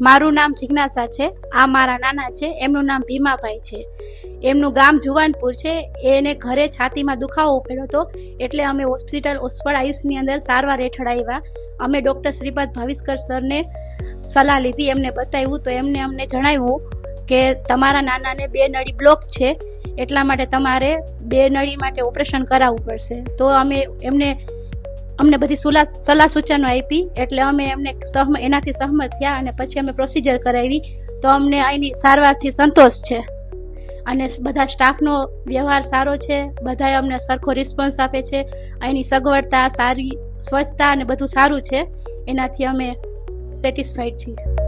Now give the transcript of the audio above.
મારું નામ જિજ્ઞાસા છે. આ મારા નાના છે, એમનું નામ ભીમાભાઈ છે. એમનું ગામ જુવાનપુર છે. એને ઘરે છાતીમાં દુખાવો પડ્યો હતો, એટલે અમે હોસ્પિટલ ઓસવાડ આયુષની અંદર સારવાર હેઠળ આવ્યા. અમે ડૉક્ટર શ્રીપાદ ભાવિસ્કર સરને સલાહ લીધી, એમને બતાવ્યું તો એમને અમને જણાવ્યું કે તમારા નાનાને 2 નળી બ્લોક છે, એટલા માટે તમારે 2 નળી માટે ઓપરેશન કરાવવું પડશે. તો અમે અમને બધી સલાહ સૂચનો આપી, એટલે અમે એનાથી સહમત થયા અને પછી અમે પ્રોસિજર કરાવી. તો અમને અહીંની સારવારથી સંતોષ છે અને બધા સ્ટાફનો વ્યવહાર સારો છે. બધાએ અમને સરખો રિસ્પોન્સ આપે છે. અહીંની સગવડતા સારી, સ્વચ્છતા અને બધું સારું છે. એનાથી અમે સેટિસ્ફાઈડ છીએ.